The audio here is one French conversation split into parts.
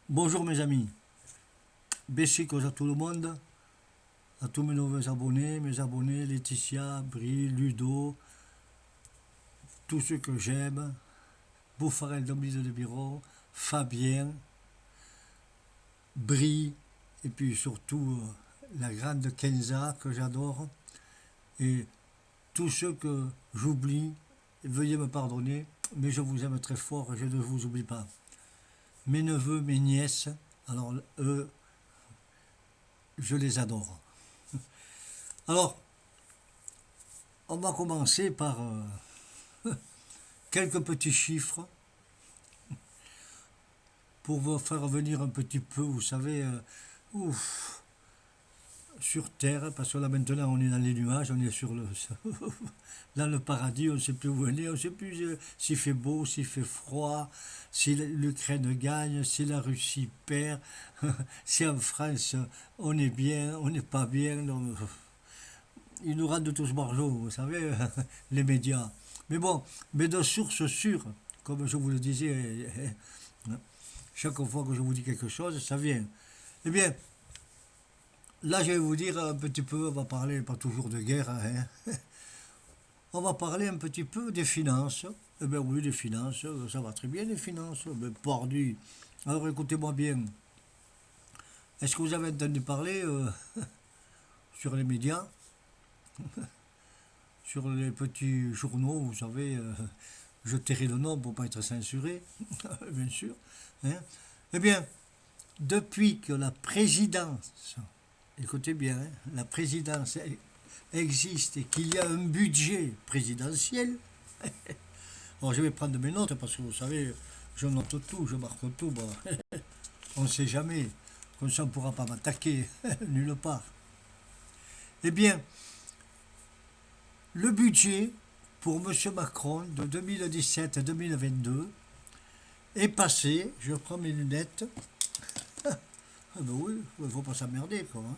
Bonjour mes amis, Bessic à tout le monde, à tous mes abonnés Laetitia, Brie, Ludo, tous ceux que j'aime, Bouffarel Dombise de Biro, Fabien, Brie, et puis surtout la grande Kenza que j'adore, et tous ceux que j'oublie, veuillez me pardonner, mais je vous aime très fort et je ne vous oublie pas. Mes neveux, mes nièces, alors eux, je les adore. Alors, on va commencer par quelques petits chiffres pour vous faire venir un petit peu, vous savez, ouf, sur Terre, parce que là maintenant on est dans les nuages, on est dans le paradis, on ne sait plus où on est, on ne sait plus s'il fait beau, s'il fait froid, si l'Ukraine gagne, si la Russie perd, si en France on est bien, on n'est pas bien. Donc, ils nous rendent tous margeaux, vous savez, les médias. Mais bon, mais de sources sûres, comme je vous le disais, chaque fois que je vous dis quelque chose, ça vient. Eh bien, là, je vais vous dire un petit peu, on va parler pas toujours de guerre, hein, on va parler un petit peu des finances. Eh bien oui, des finances, ça va très bien les finances, mais pardi. Alors écoutez-moi bien, est-ce que vous avez entendu parler sur les médias, sur les petits journaux, vous savez, je tairai le nom pour ne pas être censuré, bien sûr. Hein. Eh bien, depuis que la présidence, écoutez bien, hein, la présidence existe et qu'il y a un budget présidentiel, alors je vais prendre mes notes parce que vous savez, je note tout, je marque tout, bon, on ne sait jamais, comme ça on ne pourra pas m'attaquer nulle part. Eh bien, le budget pour M. Macron de 2017 à 2022 est passé, je prends mes lunettes, ah ben oui, il ne faut pas s'emmerder quoi. Hein.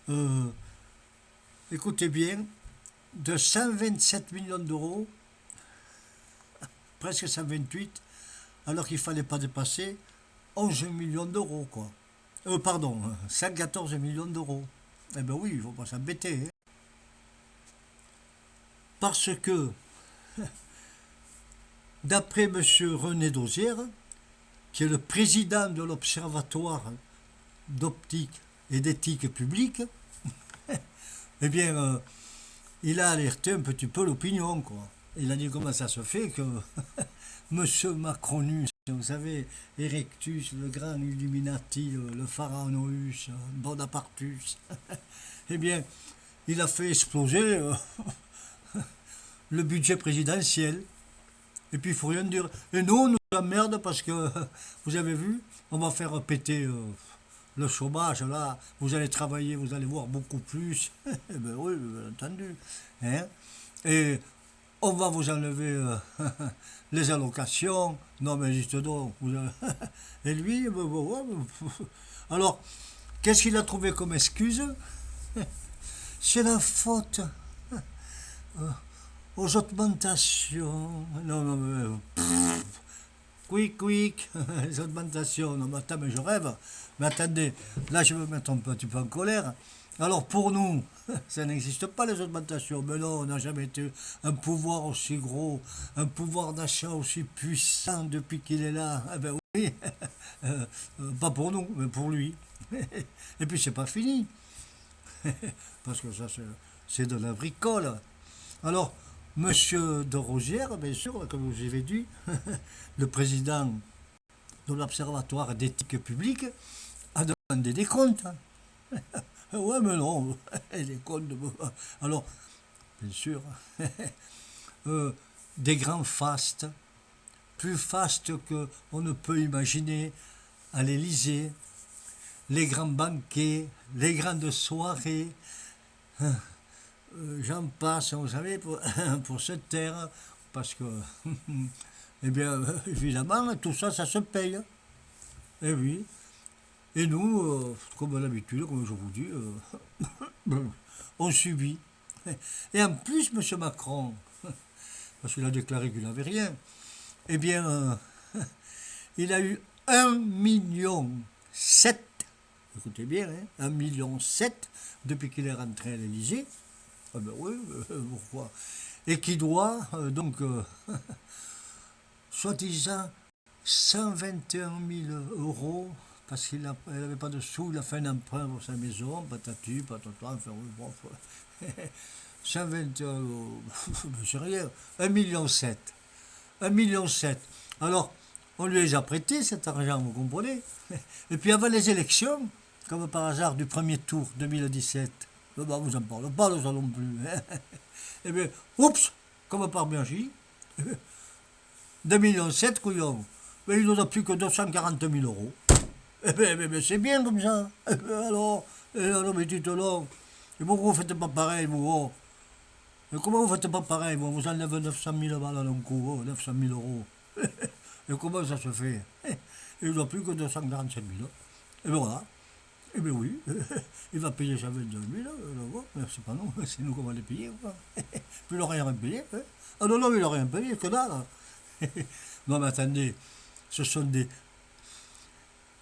Euh, écoutez bien, de 127 millions d'euros, presque 128, alors qu'il ne fallait pas dépasser 11 millions d'euros quoi. Pardon, 114 millions d'euros. Eh ben oui, il ne faut pas s'embêter. Hein. Parce que, d'après M. René Dosière, qui est le président de l'Observatoire d'optique et d'éthique publique, eh bien, il a alerté un petit peu l'opinion, quoi. Il a dit comment ça se fait que Monsieur Macronus, vous savez, Erectus, le grand Illuminati, le Pharaonus, Bonapartus, eh bien, il a fait exploser le budget présidentiel. Et puis il faut rien dire. Et nous, on nous emmerde parce que, vous avez vu, on va faire péter le chômage, là. Vous allez travailler, vous allez voir beaucoup plus. Eh bien oui, bien entendu. Hein. Et on va vous enlever les allocations. Non, mais juste donc. Et lui, alors, qu'est-ce qu'il a trouvé comme excuse? C'est la faute aux augmentations. Non, non, mais quick, quick, les augmentations. Non, mais attends, mais je rêve. Mais attendez, là, je vais me mettre un petit peu en colère. Alors, pour nous, ça n'existe pas, les augmentations. Mais non, on n'a jamais été un pouvoir aussi gros, un pouvoir d'achat aussi puissant depuis qu'il est là. Eh ben oui, pas pour nous, mais pour lui. Et puis, c'est pas fini. Parce que ça, c'est de la bricole. Alors, Monsieur de Rosière, bien sûr, comme je vous avais dit, le président de l'Observatoire d'éthique publique, a demandé des comptes. Ouais, mais non, les comptes. Alors, bien sûr, euh, des grands fastes, plus fastes qu'on ne peut imaginer à l'Élysée, les grands banquets, les grandes soirées, j'en passe, vous savez, pour cette terre, parce que, eh bien, évidemment, tout ça, ça se paye. Eh oui. Et nous, comme d'habitude, comme je vous dis, on subit. Et en plus, M. Macron, parce qu'il a déclaré qu'il n'avait rien, eh bien, il a eu 1,7 million, écoutez bien, hein, 1,7 million depuis qu'il est rentré à l'Élysée. Ah ben oui, pourquoi? Et qui doit, soi-disant, 121 000 euros, parce qu'il n'avait pas de sous, il a fait un emprunt pour sa maison, patatu, patata, enfin, oui, bon, 121 euros, c'est rien, 1,7 million. 1,7 million. Alors, on lui les a prêtés, cet argent, vous comprenez? Et puis avant les élections, comme par hasard du premier tour 2017, bah, vous en parlez pas de ça non plus. Et bien, oups, comme par magie, 2,7 millions, couillon. Mais il n'en a plus que 240 000 euros. Eh bien, c'est bien comme ça. Alors, mais dites-le. Et pourquoi vous ne faites pas pareil, vous? Et comment vous ne faites pas pareil, vous? Vous enlevez 900 000 balles à un coup, 900 000 euros. Et comment ça se fait? Il n'a plus que 247 000. Et bien voilà. Eh bien oui, il va payer 122 000, mais c'est pas nous, c'est nous qui va les payer. Quoi. Puis il n'a rien payé. Hein. Ah non, non, il n'a rien payé, que dalle. Non, mais attendez, ce sont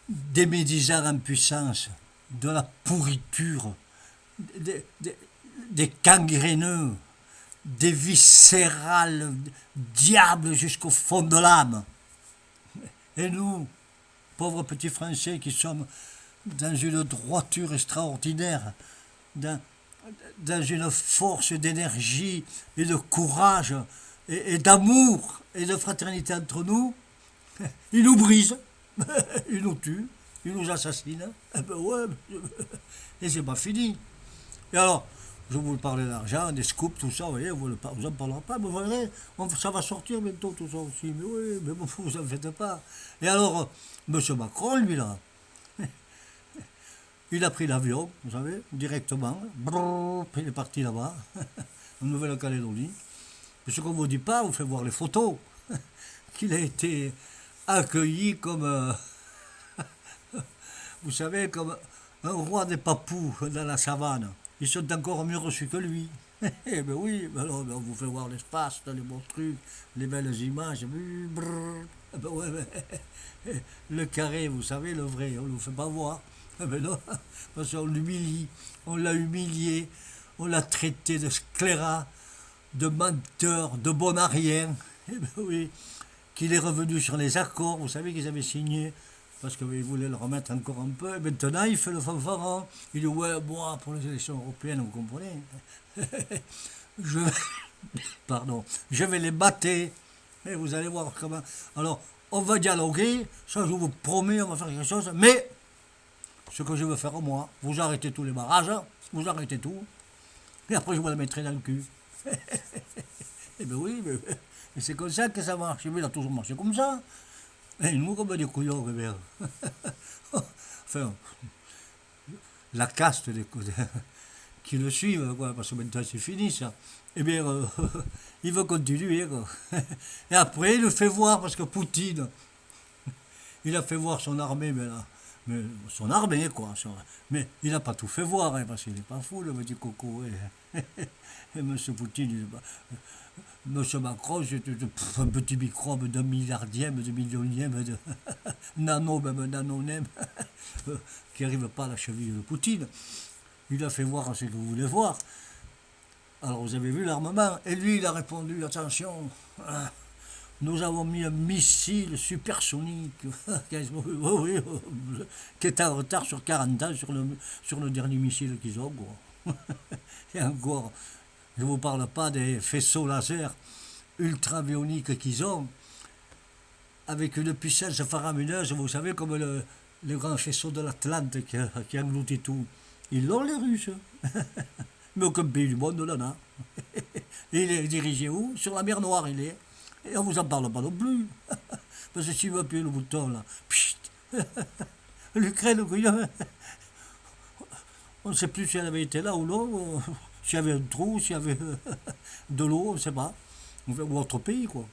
des médisants en puissance, de la pourriture, des gangréneux, des viscérales diables jusqu'au fond de l'âme. Et nous, pauvres petits Français qui sommes dans une droiture extraordinaire, dans une force d'énergie et de courage et d'amour et de fraternité entre nous, ils nous brisent, ils nous tuent, ils nous assassinent. Et ben ouais, et c'est pas fini. Et alors, je vous parlais d'argent, des scoops, tout ça, vous voyez, vous en parlerez pas, mais vous verrez, ça va sortir bientôt tout ça aussi. Mais oui, mais bon, vous en faites pas. Et alors, M. Macron, lui là, il a pris l'avion, vous savez, directement. Brrr, il est parti là-bas, en Nouvelle-Calédonie. Et ce qu'on ne vous dit pas, on fait voir les photos, qu'il a été accueilli comme, vous savez, comme un roi des papous dans la savane. Ils sont encore mieux reçus que lui. Eh ben oui, alors on vous fait voir l'espace, les beaux trucs, les belles images. Brrr. Eh ben ouais, le carré, vous savez, le vrai, on ne le fait pas voir. Eh ben non, parce qu'on l'humilie, on l'a humilié, on l'a traité de sclérat, de menteur, de bonarien. Eh ben oui, qu'il est revenu sur les accords, vous savez qu'ils avaient signé, parce qu'ils voulaient le remettre encore un peu. Et maintenant, il fait le fanfaron. Il dit, ouais, moi, pour les élections européennes, vous comprenez? je, pardon, je vais les battre. Et vous allez voir comment. Alors, on va dialoguer, ça je vous promets, on va faire quelque chose, mais ce que je veux faire moi, vous arrêtez tous les barrages, vous arrêtez tout, et après je vous la mettrai dans le cul. Eh bien oui, mais c'est comme ça que ça marche. Mais il a toujours marché comme ça. Et nous, comme des couillons, eh bien. Enfin, la caste qui le suivent, quoi, parce que maintenant c'est fini ça. Eh bien, il veut continuer. Quoi. Et après, il le fait voir, parce que Poutine, il a fait voir son armée, mais son armée, quoi. Mais il n'a pas tout fait voir, hein, parce qu'il n'est pas fou, le petit coco. Et M. Poutine, il est pas. Monsieur Macron, c'est un petit microbe d'un milliardième, de millionième, de nano, même nanonème, qui n'arrive pas à la cheville de Poutine. Il a fait voir ce que vous voulez voir. Alors vous avez vu l'armement, et lui il a répondu, attention, nous avons mis un missile supersonique qui est en retard sur 40 ans sur le dernier missile qu'ils ont. Et encore, je ne vous parle pas des faisceaux laser ultravioniques qu'ils ont, avec une puissance faramineuse, vous savez, comme le grand faisceau de l'Atlante qui engloutit tout. Ils l'ont, les Russes. Mais aucun pays du monde n'en a. Et il est dirigé où? Sur la mer Noire, il est. Et on ne vous en parle pas non plus. Parce que s'il veut appuyer le bouton, là, pchit, l'Ukraine, on ne sait plus si elle avait été là ou non, s'il y avait un trou, s'il y avait de l'eau, on ne sait pas. Ou autre pays, quoi.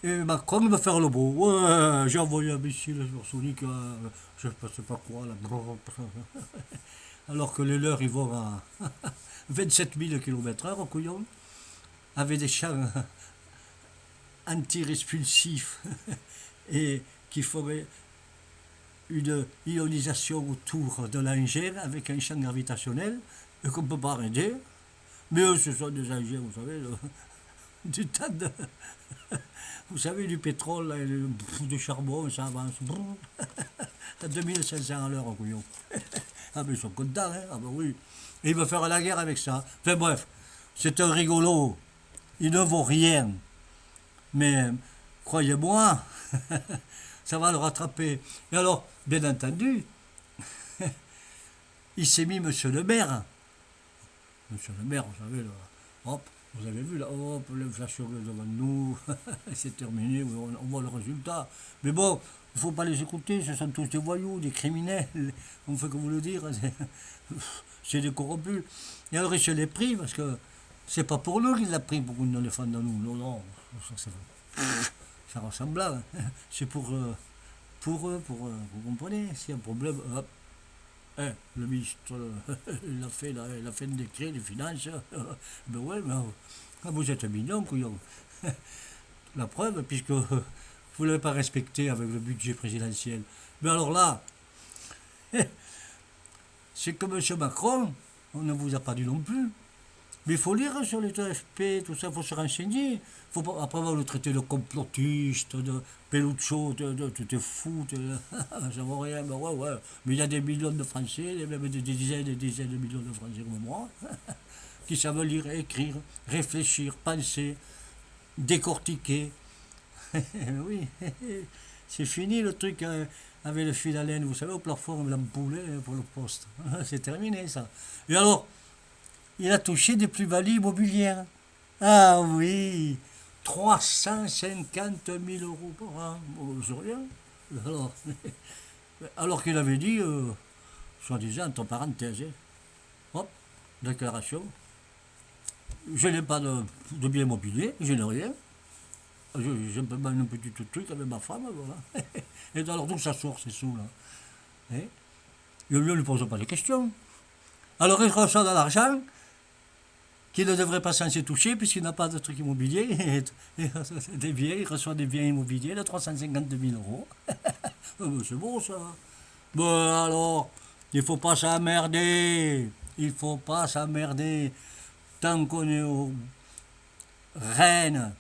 Et Macron va faire le beau. Ouais, j'ai envoyé un missile supersonique, je ne sais pas quoi, là. Alors que les leurs, ils vont à 27 000 km/h, couillon, avec des champs anti-répulsifs et qui ferait une ionisation autour de l'engin avec un champ gravitationnel et qu'on ne peut pas arrêter. Mais eux, ce sont des engins, vous savez, du tas de... Vous savez, du pétrole, là, du charbon, ça avance à 2500 à l'heure, couillon. Ah, mais ils sont contents, hein? Ah, ben oui. Et ils veulent faire la guerre avec ça. Enfin bref, c'est un rigolo. Il ne vaut rien. Mais, croyez-moi, ça va le rattraper. Et alors, bien entendu, il s'est mis Monsieur le maire. Monsieur le maire, vous savez, là, hop, vous avez vu, là, hop, l'inflation est devant nous, c'est terminé, on voit le résultat. Mais bon, il ne faut pas les écouter, ce sont tous des voyous, des criminels, on fait que vous le dire, c'est des corrompus. Et alors il se les pris, parce que c'est pas pour nous qu'il l'a pris, pour qu'on le fasse dans nous, non, non, ça ressemble là, c'est pour eux, vous comprenez, s'il y a un problème, hop. Le ministre, il a fait un décret des finances. Ben ouais, mais vous êtes mignon, couillon. La preuve, puisque vous ne l'avez pas respecté avec le budget présidentiel. Mais alors là, c'est que M. Macron, on ne vous a pas dit non plus. Mais il faut lire sur les TFP, tout ça, il faut se renseigner. Faut pas, après avoir le traité de complotiste, de Peluccio, tu es fou, ça vaut rien, ben ouais, ouais. Mais il y a des millions de Français, même des dizaines et des dizaines de millions de Français comme moi, qui savent lire, écrire, réfléchir, penser, décortiquer. Oui, c'est fini le truc avec le fil à laine, vous savez, au plafond, l'ampoule pour le poste. C'est terminé ça. Et alors, il a touché des plus-values immobilières. Ah oui, 350 000 euros par an. Bon, c'est rien. Alors qu'il avait dit, soi-disant, entre parenthèses, hop, déclaration. Je n'ai pas de bien immobilier, je n'ai rien. J'ai un petit truc avec ma femme, voilà. Et alors d'où ça sort ces sous-là, hein? Et lui, on ne lui pose pas de questions. Alors il reçoit de l'argent qu'il ne devrait pas censé toucher puisqu'il n'a pas de truc immobilier. Des biens, il reçoit des biens immobiliers de 350 000 euros. C'est beau ça. Bon alors, il ne faut pas s'emmerder. Il ne faut pas s'emmerder. Tant qu'on est au Rennes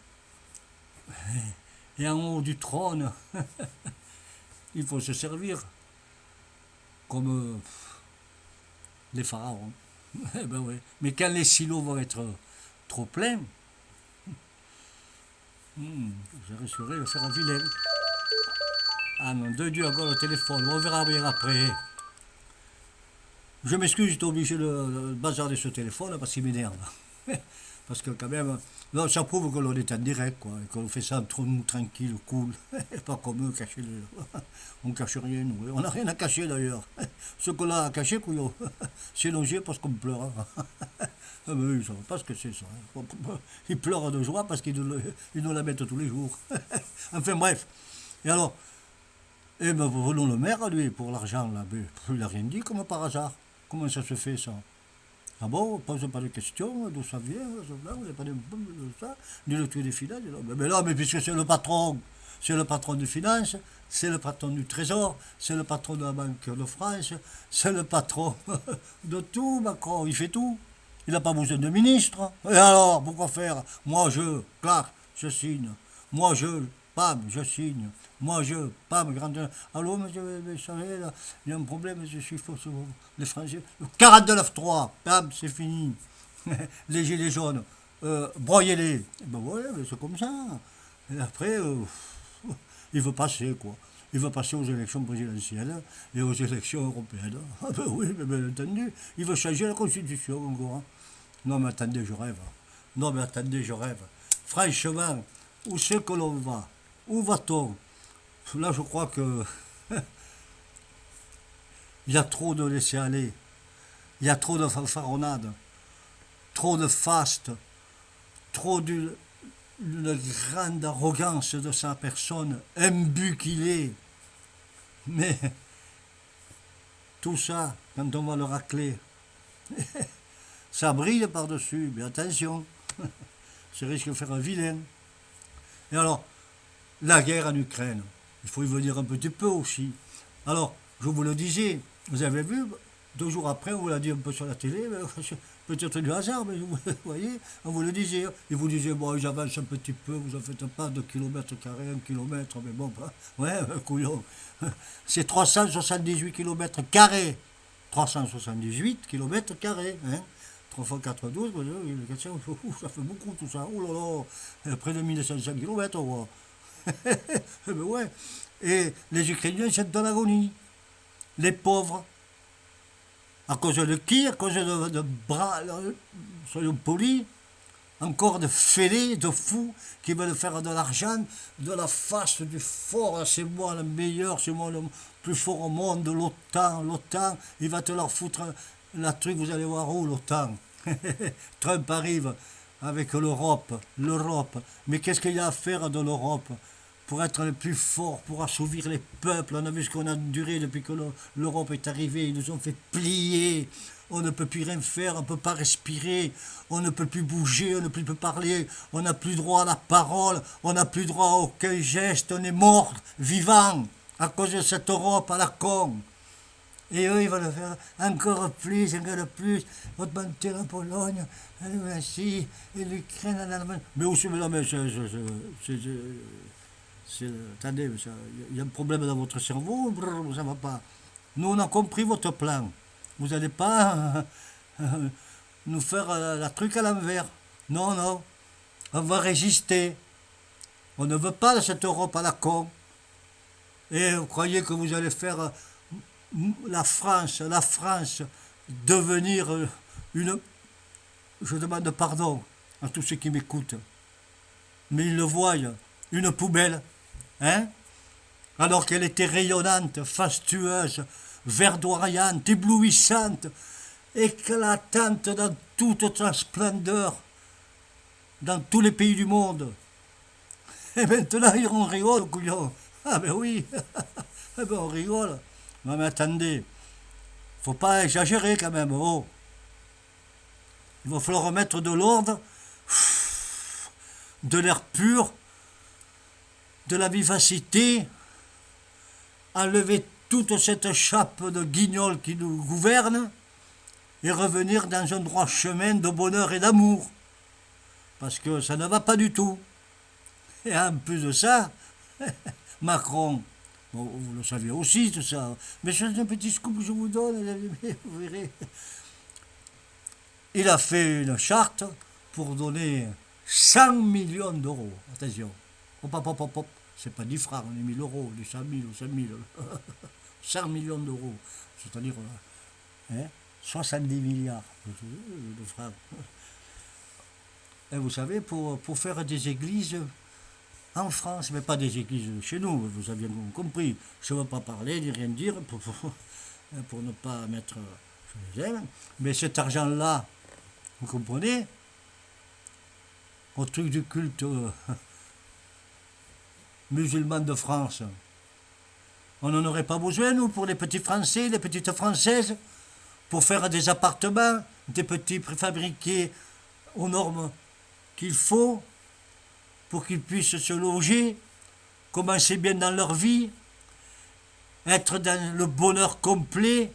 et en haut du trône, il faut se servir comme les pharaons. Eh ben ouais. Mais quand les silos vont être trop pleins, je risquerai de faire un vilain. Ah non, de Dieu, encore le téléphone, on verra bien après. Je m'excuse, j'étais obligé de bazarder ce téléphone parce qu'il m'énerve. Parce que quand même, non, ça prouve que l'on est en direct, quoi, et qu'on fait ça entre nous, tranquille, cool. Pas comme eux, cacher le... On cache rien, nous. On n'a rien à cacher d'ailleurs. Ce qu'on a à cacher, couillon, c'est longé parce qu'on pleure. Ah ben oui, ils ne savent pas ce que c'est ça. Ils pleurent de joie parce qu'ils nous la mettent tous les jours. Enfin bref. Et alors, eh ben, venons le maire, lui, pour l'argent, là. Mais il n'a rien dit, comme par hasard. Comment ça se fait, ça? Ah bon, on ne pose pas de questions, d'où ça vient, on n'a pas de ça, ni le truc des finances. Mais non, mais puisque c'est le patron des finances, c'est le patron du Trésor, c'est le patron de la Banque de France, c'est le patron de tout, Macron, il fait tout. Il n'a pas besoin de ministre. Et alors, pourquoi faire? Moi, clac, je signe. Moi, pam, je signe. Moi, pam, grande. Allô, monsieur, vous savez, là, il y a un problème, je suis faux sur les Français. 49.3, pam, c'est fini. Les gilets jaunes, broyez-les. Ben ouais, mais c'est comme ça. Et après, il veut passer, quoi. Il veut passer aux élections présidentielles et aux élections européennes. Ah ben oui, mais bien entendu. Il veut changer la Constitution, encore. Hein. Non, mais attendez, je rêve. Non, mais attendez, je rêve. Franchement, où c'est que l'on va? Où va-t-on? Là, je crois que il y a trop de laisser-aller. Il y a trop de fanfaronnade. Trop de faste. Trop d'une grande arrogance de sa personne, imbu qu'il est. Mais tout ça, quand on va le racler, ça brille par-dessus, mais attention, ça risque de faire un vilain. Et alors, la guerre en Ukraine. Il faut y venir un petit peu aussi. Alors, je vous le disais, vous avez vu, 2 jours après, on vous l'a dit un peu sur la télé, peut-être du hasard, mais vous voyez, on vous le disait. Il vous disait, bon, j'avance un petit peu, vous en faites pas de kilomètres carrés, 1 kilomètre, mais bon, bah, ouais, couillon. C'est 378 kilomètres carrés. 378 kilomètres carrés, hein. 3 fois 92, ça fait beaucoup tout ça. Oh là là, près de 1500 kilomètres, ouais. Eh ben ouais. Et les Ukrainiens sont dans l'agonie. Les pauvres. À cause de qui? À cause de bras, soyons polis, encore de fêlés, de fous qui veulent faire de l'argent, de la face du fort. C'est moi le meilleur, c'est moi le plus fort au monde, de l'OTAN, il va te leur foutre la truc, vous allez voir où l'OTAN. Trump arrive avec l'Europe. Mais qu'est-ce qu'il y a à faire de l'Europe pour être le plus fort, pour assouvir les peuples? On a vu ce qu'on a enduré depuis que l'Europe est arrivée. Ils nous ont fait plier. On ne peut plus rien faire, on ne peut pas respirer, on ne peut plus bouger, on ne peut plus parler, on n'a plus droit à la parole, on n'a plus droit à aucun geste, on est mort, vivant, à cause de cette Europe à la con. Et eux, ils vont le faire encore plus. Augmenter la Pologne, la Russie, et l'Ukraine, l'Allemagne. Mais aussi, mais non, mais attendez, il y a un problème dans votre cerveau, ça va pas. Nous, on a compris votre plan. Vous n'allez pas nous faire la truc à l'envers. Non, non. On va résister. On ne veut pas de cette Europe à la con. Et vous croyez que vous allez faire la France devenir une... Je demande pardon à tous ceux qui m'écoutent. Mais ils le voient, une poubelle. Hein? Alors qu'elle était rayonnante, fastueuse, verdoyante, éblouissante, éclatante dans toute sa splendeur, dans tous les pays du monde. Et maintenant, on rigole, couillon. Ah ben oui, eh ben on rigole. Non mais attendez, faut pas exagérer quand même, oh. Il va falloir remettre de l'ordre, de l'air pur, de la vivacité, enlever toute cette chape de guignol qui nous gouverne et revenir dans un droit chemin de bonheur et d'amour. Parce que ça ne va pas du tout. Et en plus de ça, Macron, bon, vous le saviez aussi tout ça, mais c'est un petit scoop que je vous donne, vous verrez. Il a fait une charte pour donner 100 millions d'euros. Attention, hop, hop, hop, hop. C'est pas 10 francs, on est 1000 euros, des 100 000 ou 5 000. 100 millions d'euros, c'est-à-dire 70 milliards de francs. Et vous savez, pour faire des églises en France, mais pas des églises chez nous, vous avez bien compris. Je ne veux pas parler, ni rien dire, pour ne pas mettre... Je les aime. Mais cet argent-là, vous comprenez, au truc du culte musulman de France, on n'en aurait pas besoin, nous, pour les petits Français, les petites Françaises, pour faire des appartements, des petits préfabriqués aux normes qu'il faut, pour qu'ils puissent se loger, commencer bien dans leur vie, être dans le bonheur complet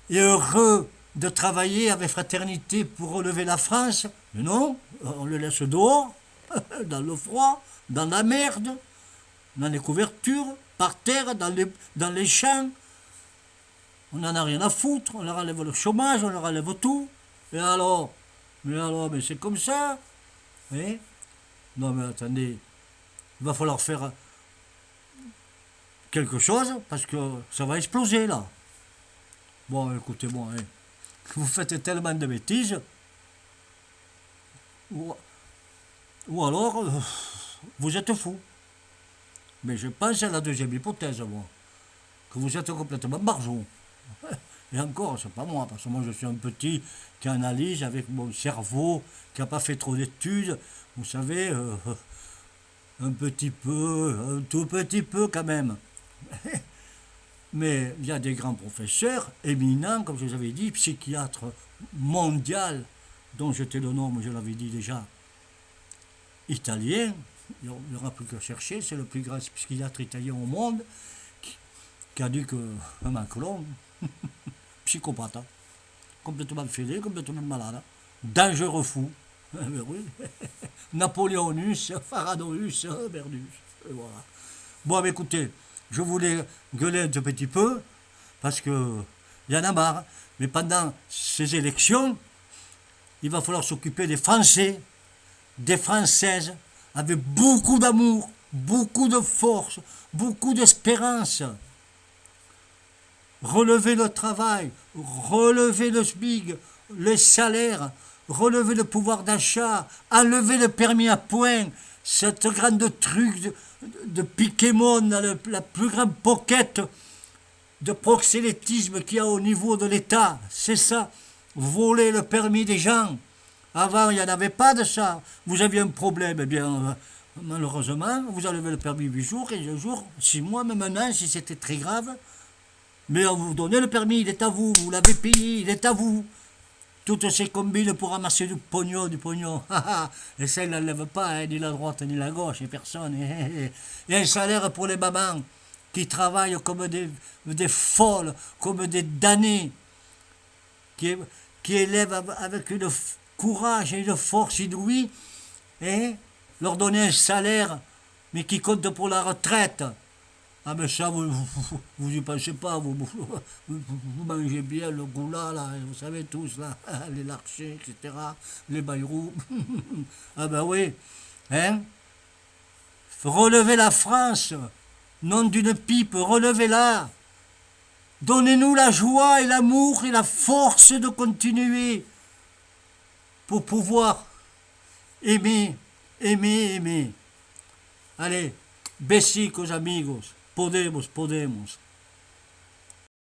et heureux de travailler avec fraternité pour relever la France. Mais non, on le laisse dehors, dans le froid, dans la merde, dans les couvertures, par terre, dans les champs. On n'en a rien à foutre, on leur enlève le chômage, on leur enlève tout. Et alors, mais c'est comme ça. Hein? Non mais attendez, il va falloir faire quelque chose parce que ça va exploser là. Bon, écoutez-moi, hein. Vous faites tellement de bêtises, ou alors vous êtes fou. Mais je pense à la deuxième hypothèse, moi, que vous êtes complètement barjot. Et encore, c'est pas moi, parce que moi je suis un petit qui analyse avec mon cerveau, qui n'a pas fait trop d'études, vous savez, un petit peu, un tout petit peu quand même. Mais il y a des grands professeurs éminents, comme je vous avais dit, psychiatres mondial, dont j'étais le nom, je l'avais dit déjà, italien, il n'y aura plus qu'à chercher, c'est le plus grand psychiatre italien au monde qui a dit que Macron, psychopathe, hein, complètement fêlé, complètement malade, hein, dangereux fou. Ben oui. Napoléonus, Pharaonus, Bernus. Et voilà. Bon, mais écoutez, je voulais gueuler un tout petit peu, parce que il y en a marre. Mais pendant ces élections, il va falloir s'occuper des Français, des Françaises, avec beaucoup d'amour, beaucoup de force, beaucoup d'espérance. Relever le travail, relever le SMIC, les salaires, relever le pouvoir d'achat, enlever le permis à point, cette grande truc de Pokémon, la plus grande pocket de proxénétisme qu'il y a au niveau de l'État. C'est ça, voler le permis des gens. Avant, il n'y en avait pas de ça. Vous aviez un problème, eh bien, malheureusement, vous enlevez le permis 8 jours, 15 jours, 6 mois, même un an, si c'était très grave. Mais on vous donnait le permis, il est à vous, vous l'avez payé, il est à vous. Toutes ces combines pour ramasser du pognon, du pognon. Et ça, ils n'enlèvent pas, hein, ni la droite, ni la gauche, et personne. Et un salaire pour les mamans qui travaillent comme des folles, comme des damnés, qui élèvent avec une courage et une force inouïe, et leur donner un salaire, mais qui compte pour la retraite. Ah mais ça, vous y pensez pas, vous mangez bien le goulas, là, vous savez tous, là, les larchers, etc., les bayrous. Ah ben oui, hein. Relevez la France, non d'une pipe, relevez-la. Donnez-nous la joie et l'amour et la force de continuer pour pouvoir aimer, aimer, aimer. Allez, besicos amigos. Podemos, podemos.